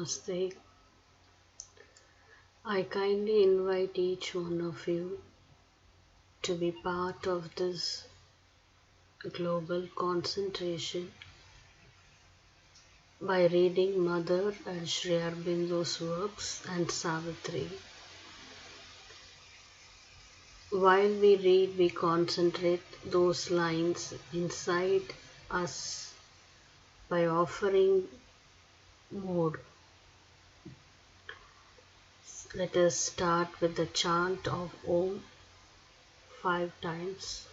Namaste. I kindly invite each one of you to be part of this global concentration by reading Mother and Sri Aurobindo's works and Savitri. While we read, we concentrate those lines inside us by offering more. Let us start with the chant of Om 5 times.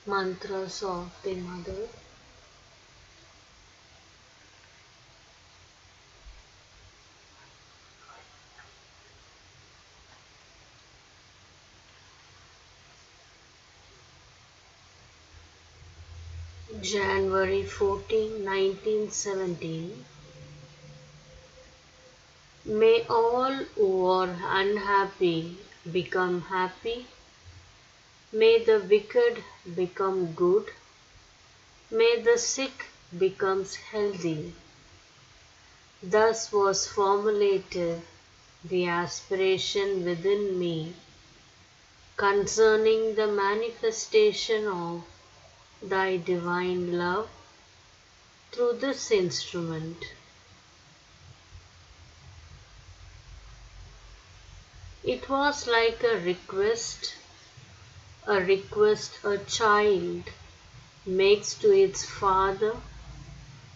Mantras of the Mother. January 14, 1917. May all who are unhappy become happy. May the wicked become good. May the sick become healthy. Thus was formulated the aspiration within me concerning the manifestation of Thy divine love through this instrument. It was like a request a child makes to its father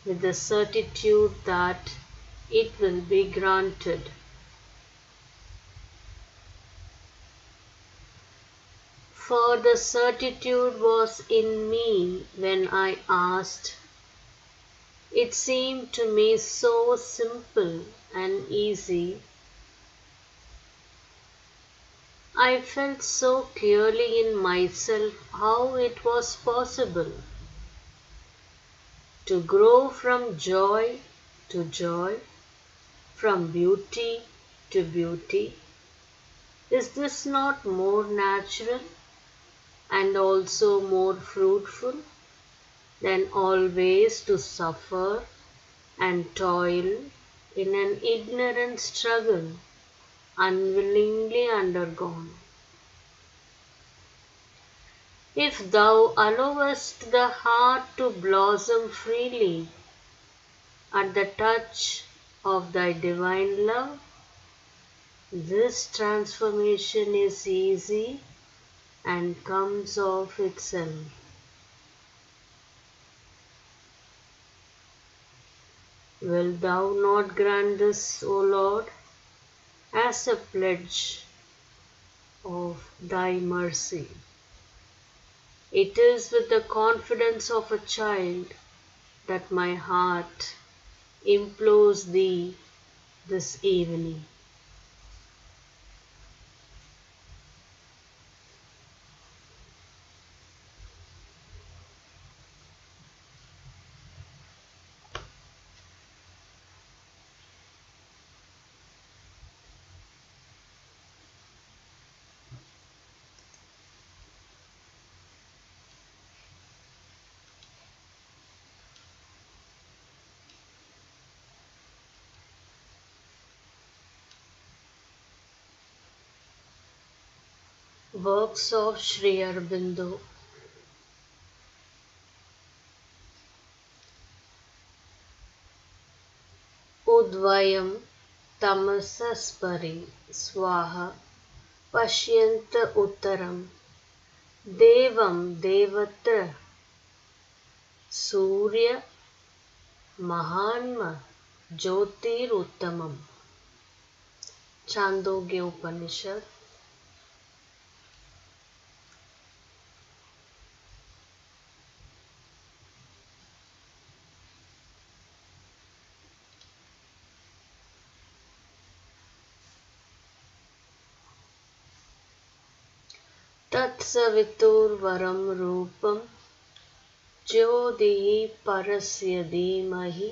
with the certitude that it will be granted. For the certitude was in me when I asked. It seemed to me so simple and easy. I felt so clearly in myself how it was possible to grow from joy to joy, from beauty to beauty. Is this not more natural and also more fruitful than always to suffer and toil in an ignorant struggle unwillingly undergone? If Thou allowest the heart to blossom freely at the touch of Thy divine love, this transformation is easy and comes of itself. Wilt Thou not grant this, O Lord, as a pledge of Thy mercy? It is with the confidence of a child that my heart implores Thee this evening. Works of Sri Aurobindo. Vayam tamasaspari swaha pashyanta uttaram devam devatra surya mahanma jyotir uttamam. Chandogya Upanishad. Tat savitur varam rupam jyodihi parasya dhimahi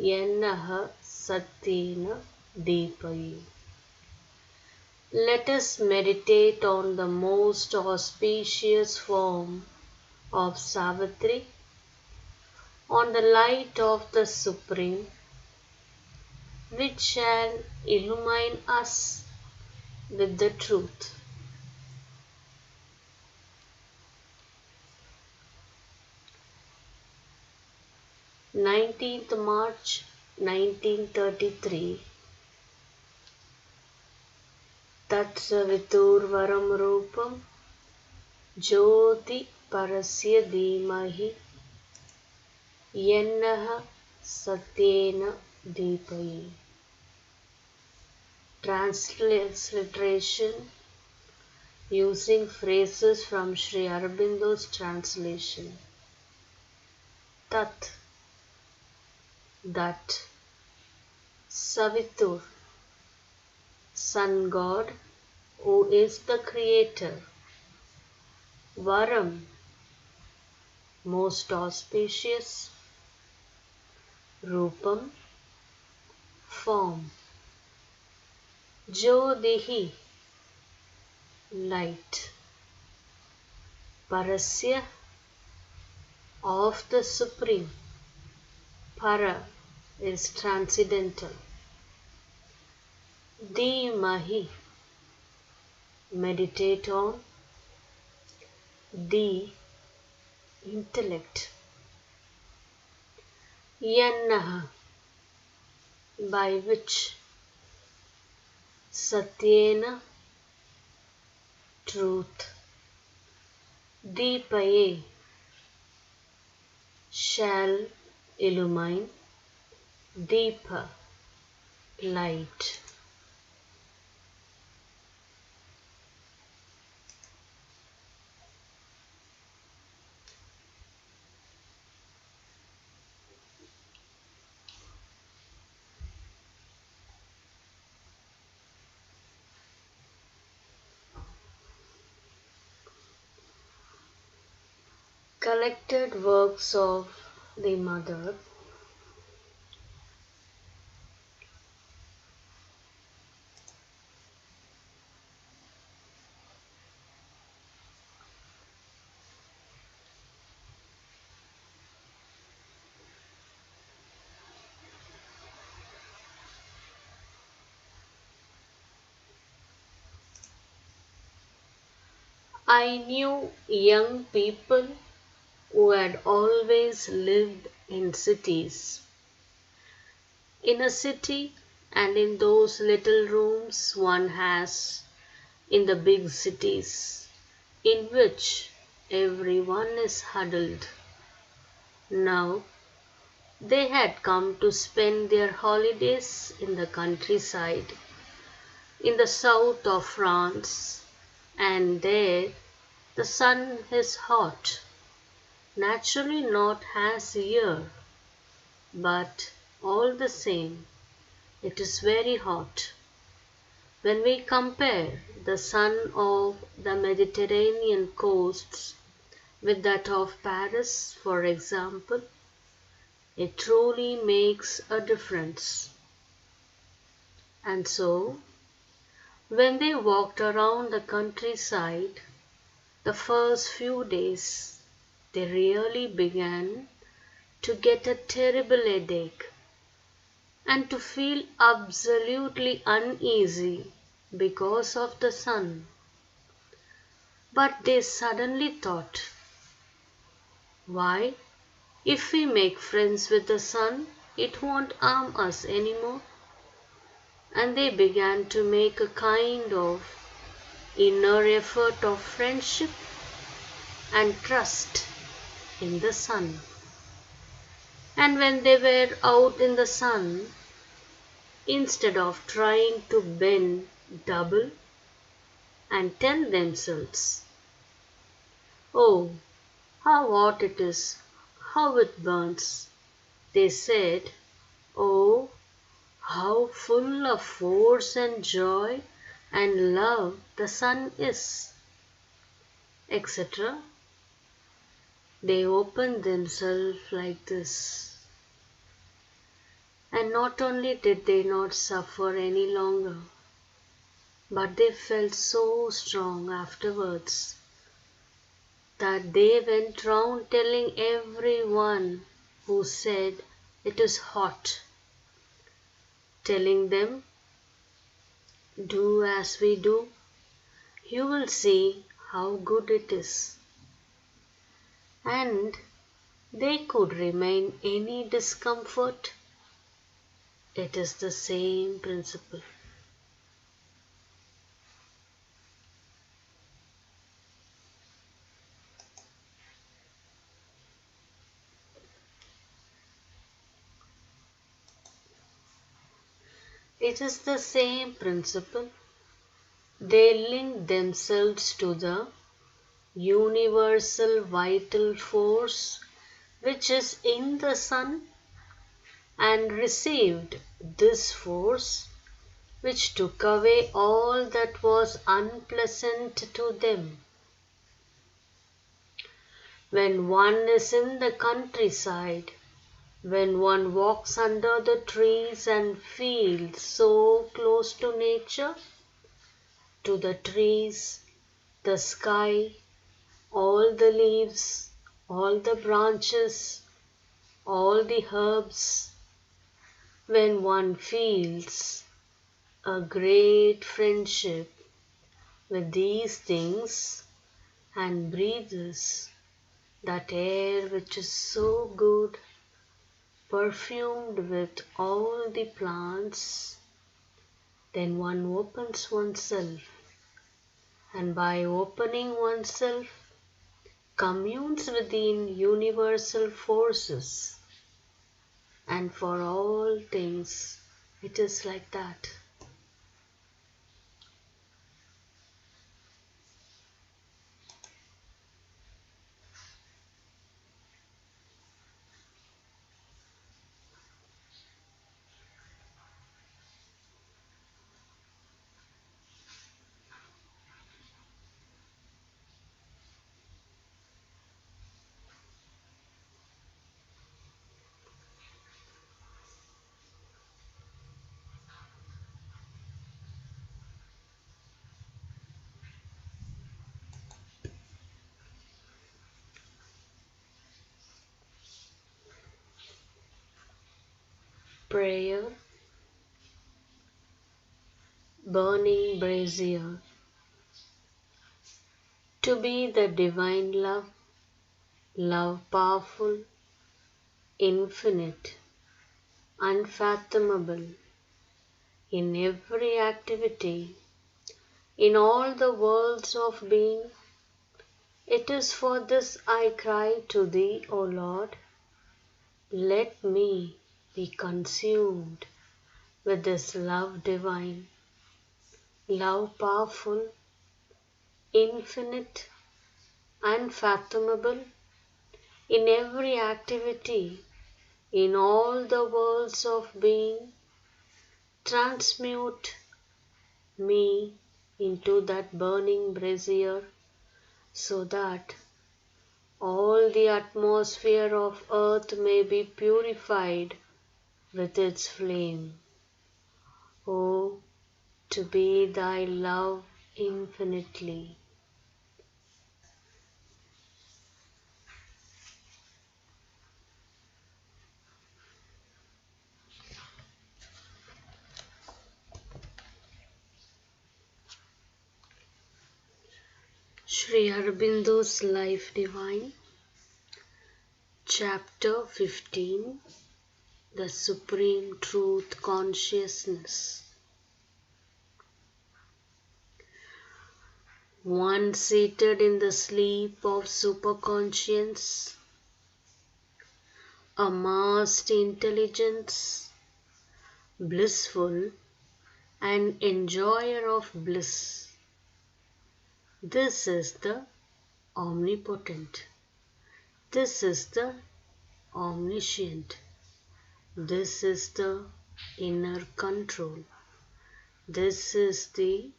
yannaha satyena deepayi. Let us meditate on the most auspicious form of Savitri, on the light of the Supreme, which shall illumine us with the truth. 19th March 1933. Tat savitur varam rupam jyoti parasya dhimahi yannaha satyena deepayi. Transliteration using phrases from Sri Aurobindo's translation. Tat, that. Savitur, Sun God, who is the Creator. Varam, most auspicious. Rupam, form. Jyodihi, light. Parasya, of the Supreme. Para is transcendental. Dhimahi, meditate on. Di, intellect. Yannaha, by which. Satyena, truth. Deepaye, shall illumine. Deepa, light. Collected works of the Mother. I knew young people who had always lived in cities. In a city and in those little rooms one has in the big cities, in which everyone is huddled. Now they had come to spend their holidays in the countryside, in the south of France, and there the sun is hot. Naturally not as here, but all the same, it is very hot. When we compare the sun of the Mediterranean coasts with that of Paris, for example, it truly makes a difference. And so, when they walked around the countryside, the first few days, they really began to get a terrible headache and to feel absolutely uneasy because of the sun. But they suddenly thought, why, if we make friends with the sun, it won't harm us anymore. And they began to make a kind of inner effort of friendship and trust in the sun. And when they were out in the sun, instead of trying to bend double and tell themselves, "Oh, how hot it is, how it burns," they said, "Oh, how full of force and joy and love the sun is," etc. They opened themselves like this. And not only did they not suffer any longer, but they felt so strong afterwards that they went round telling everyone who said it is hot, telling them, "Do as we do, you will see how good it is." And they could remain any discomfort. It is the same principle. It is the same principle. They link themselves to the universal vital force which is in the sun and received this force which took away all that was unpleasant to them. When one is in the countryside, when one walks under the trees and feels so close to nature, to the trees, the sky, all the leaves, all the branches, all the herbs, when one feels a great friendship with these things and breathes that air which is so good, perfumed with all the plants, then one opens oneself, and by opening oneself communes with the universal forces, and for all things it is like that. Prayer, burning brazier, to be the divine love, love powerful, infinite, unfathomable, in every activity, in all the worlds of being. It is for this I cry to Thee, O Lord, let me be consumed with this love divine, love powerful, infinite, unfathomable, in every activity, in all the worlds of being. Transmute me into that burning brazier, so that all the atmosphere of earth may be purified with its flame. Oh, to be Thy love infinitely. Sri Aurobindo's Life Divine, Chapter 15, the supreme truth consciousness. One seated in the sleep of superconscience, a massed intelligence, blissful and enjoyer of bliss. This is the omnipotent. This is the omniscient. This is the inner control. This is the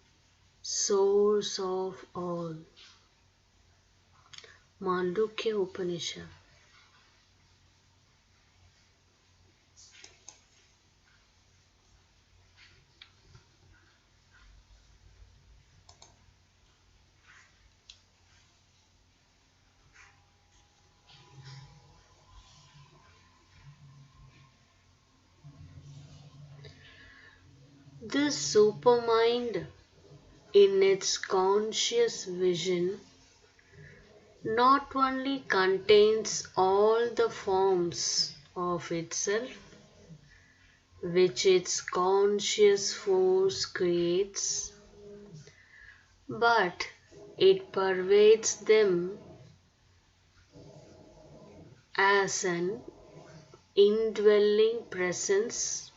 source of all. Mandukya Upanishad. This supermind, in its conscious vision, not only contains all the forms of itself which its conscious force creates, but it pervades them as an indwelling presence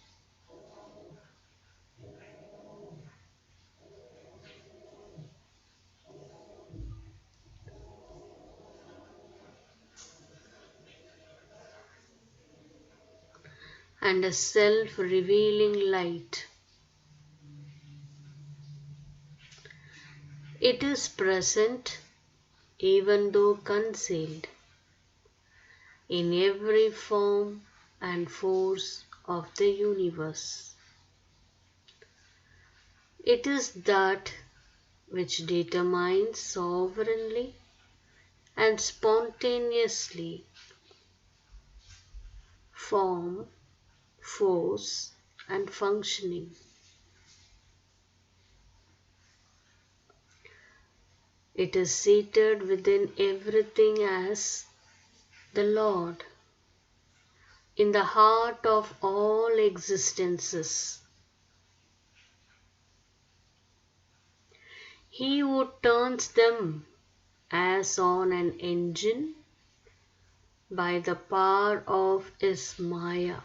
and a self-revealing light. It is present even though concealed in every form and force of the universe. It is that which determines sovereignly and spontaneously form, force, and functioning. It is seated within everything as the Lord, in the heart of all existences. He who turns them as on an engine by the power of his Maya.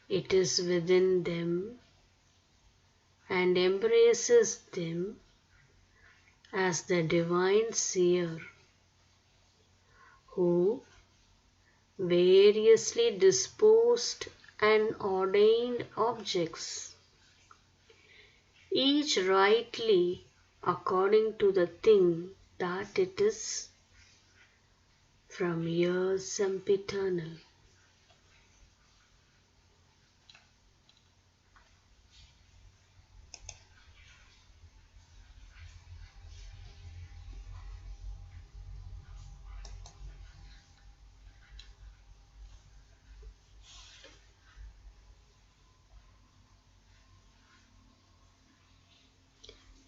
It is within them and embraces them as the divine seer who variously disposed and ordained objects, each rightly according to the thing that it is, from years sempiternal.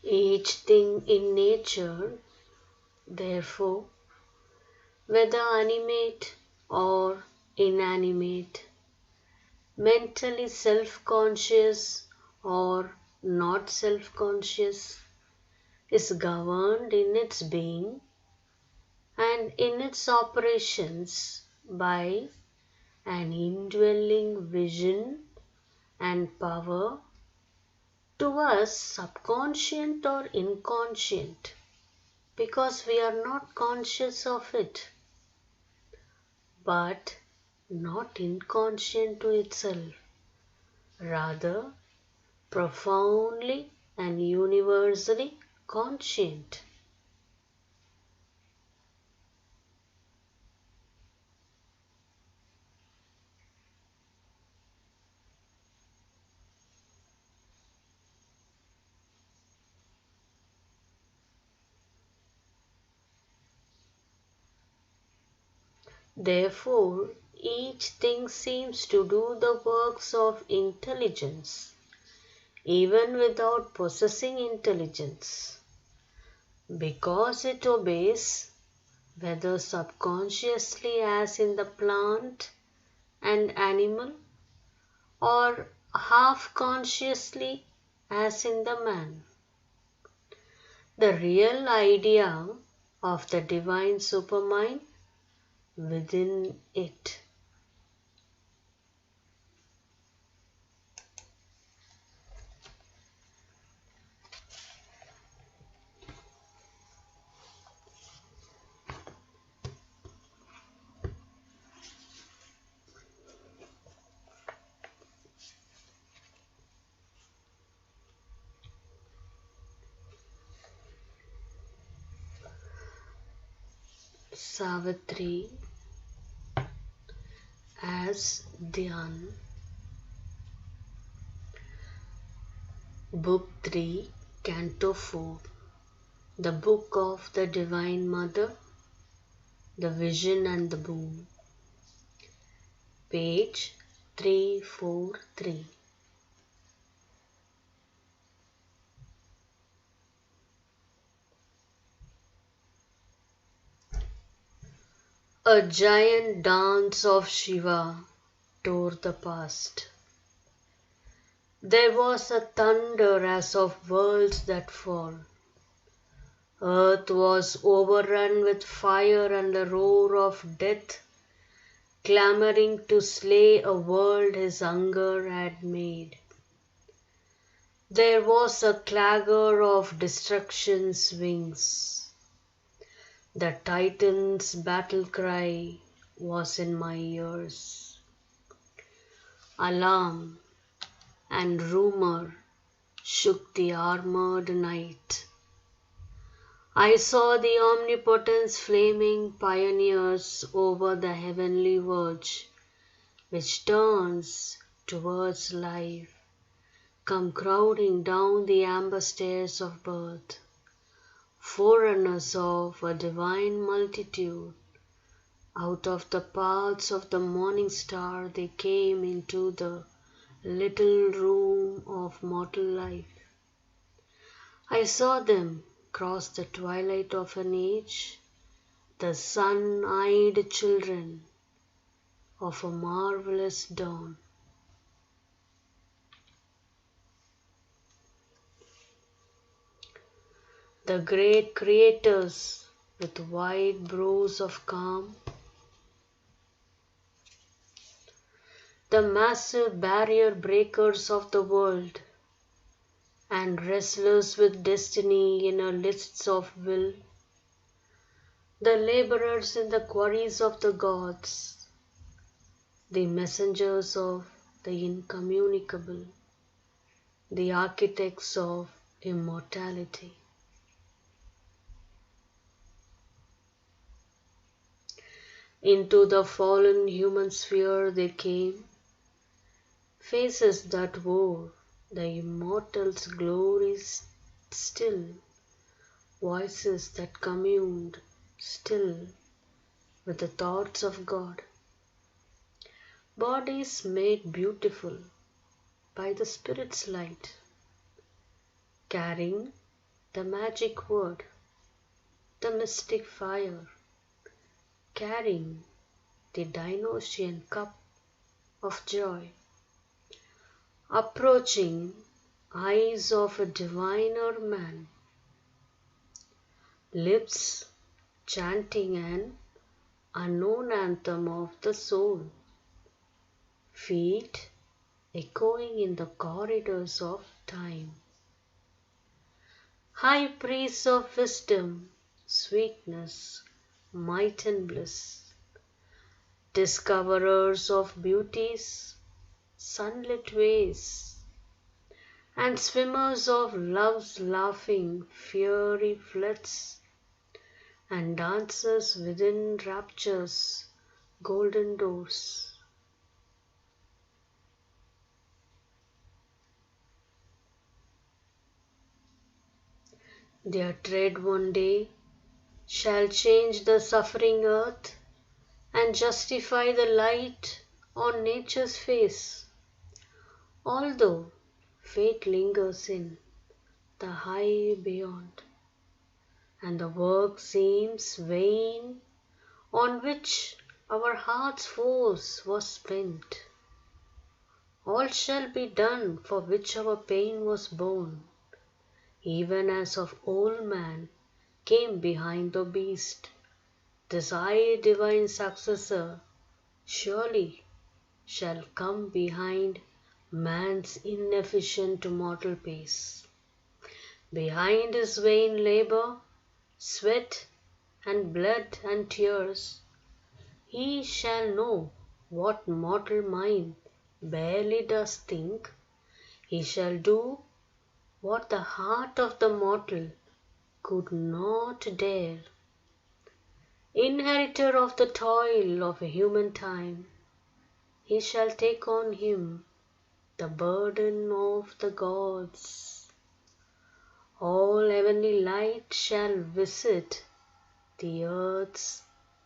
Each thing in nature, therefore, whether animate or inanimate, mentally self-conscious or not self-conscious, is governed in its being and in its operations by an indwelling vision and power, to us subconscient or inconscient, because we are not conscious of it, but not inconscient to itself, rather profoundly and universally conscient. Therefore, each thing seems to do the works of intelligence, even without possessing intelligence. because it obeys, whether subconsciously as in the plant and animal, or half consciously as in the man. The real idea of the divine supermind within it. Savitri as Dhyan. Book 3, Canto 4. The Book of the Divine Mother, the Vision and the Boon. Page 343. A giant dance of Shiva tore the past. There was a thunder as of worlds that fall. Earth was overrun with fire and a roar of death, clamoring to slay a world his hunger had made. There was a clangor of destruction's wings. The Titan's battle cry was in my ears. Alarm and rumor shook the armored night. I saw the omnipotent's flaming pioneers over the heavenly verge, which turns towards life, come crowding down the amber stairs of birth, forerunners of a divine multitude. Out of the paths of the morning star they came into the little room of mortal life. I saw them cross the twilight of an age, the sun-eyed children of a marvelous dawn. The great creators with wide brows of calm, the massive barrier breakers of the world, and wrestlers with destiny in a lists of will, the laborers in the quarries of the gods, the messengers of the incommunicable, the architects of immortality. Into the fallen human sphere they came, faces that wore the immortal's glories still, voices that communed still with the thoughts of God, bodies made beautiful by the Spirit's light, carrying the magic word, the mystic fire, carrying the Dionysian cup of joy, approaching eyes of a diviner man, lips chanting an unknown anthem of the soul, feet echoing in the corridors of time. High priests of wisdom, sweetness, might and bliss, discoverers of beauties, sunlit ways, and swimmers of love's laughing fiery floods, and dancers within rapture's golden doors. Their tread one day shall change the suffering earth and justify the light on nature's face, although fate lingers in the high beyond, and the work seems vain on which our heart's force was spent. All shall be done for which our pain was borne, even as of old man came behind the beast. This divine successor surely shall come behind man's inefficient mortal pace. Behind his vain labor, sweat and blood and tears, he shall know what mortal mind barely does think. He shall do what the heart of the mortal could not dare. Inheritor of the toil of human time, he shall take on him the burden of the gods. All heavenly light shall visit the earth's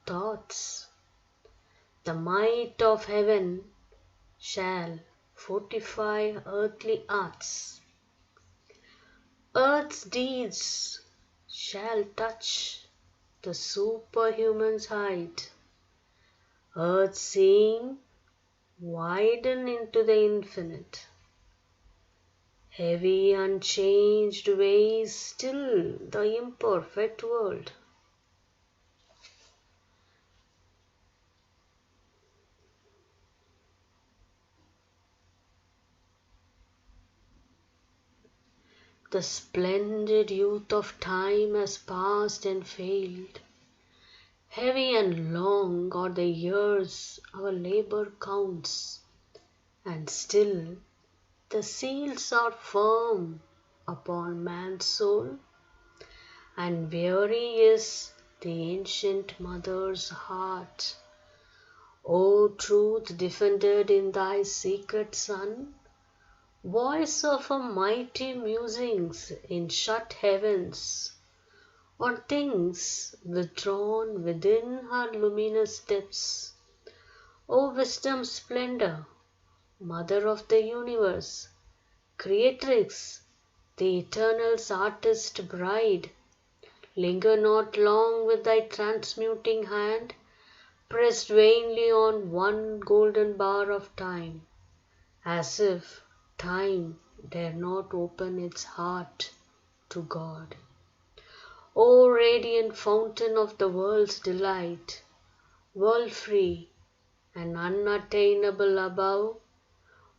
thoughts. The might of heaven shall fortify earthly arts. Earth's deeds shall touch the superhuman's height. Earth's seeing widen into the infinite. Heavy unchanged ways still the imperfect world. The splendid youth of time has passed and failed. Heavy and long are the years our labor counts, and still the seals are firm upon man's soul, and weary is the ancient mother's heart. O truth defended in thy secret Son, voice of a mighty musings in shut heavens, on things withdrawn within her luminous depths. O wisdom's splendor, mother of the universe, creatrix, the eternal's artist bride, linger not long with thy transmuting hand, pressed vainly on one golden bar of time, as if time dare not open its heart to God. O radiant fountain of the world's delight, world free and unattainable above,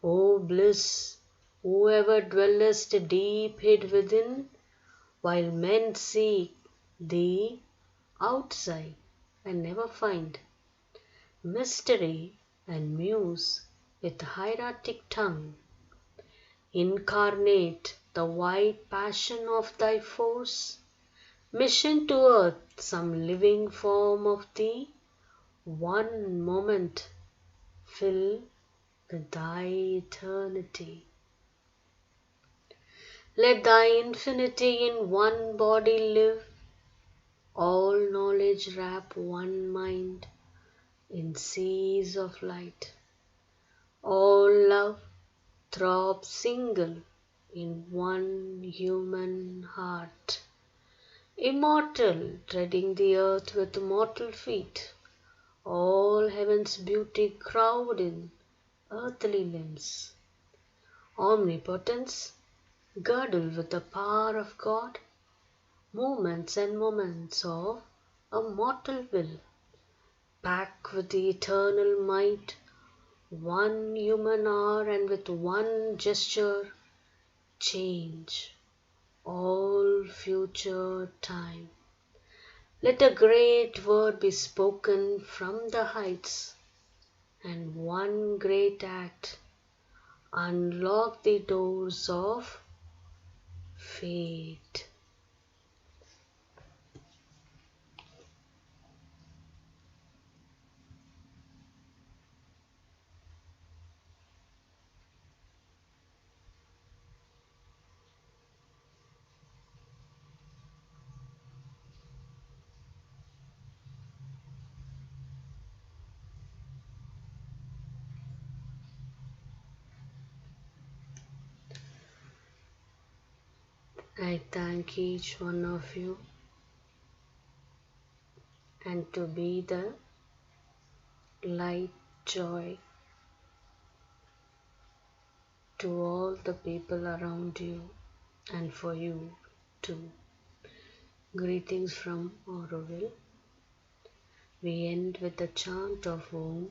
O bliss, whoever dwellest deep hid within, while men seek thee outside and never find. Mystery and muse with hieratic tongue, incarnate the white passion of thy force, mission to earth some living form of thee, one moment fill with thy eternity. Let thy infinity in one body live, all knowledge wrap one mind in seas of light, all love throb single in one human heart. Immortal, treading the earth with mortal feet, all heaven's beauty crowd in earthly limbs. Omnipotence, girdled with the power of God, moments and moments of a mortal will, pack with the eternal might, one human hour, and with one gesture change all future time. Let a great word be spoken from the heights, and one great act unlock the doors of fate. I thank each one of you and to be the light, joy to all the people around you and for you too. Greetings from Aurobindo. We end with the chant of Om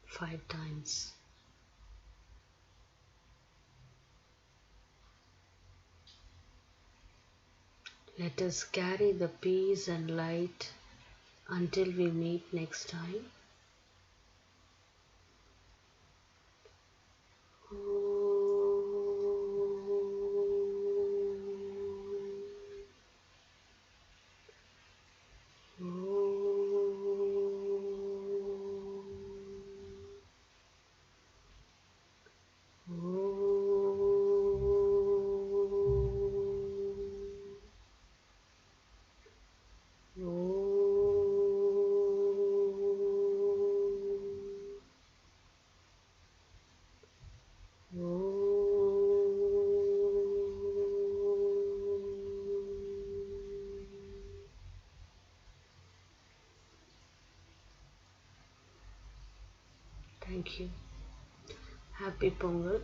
5 times. Let us carry the peace and light until we meet next time. Thank you. Happy Pongal.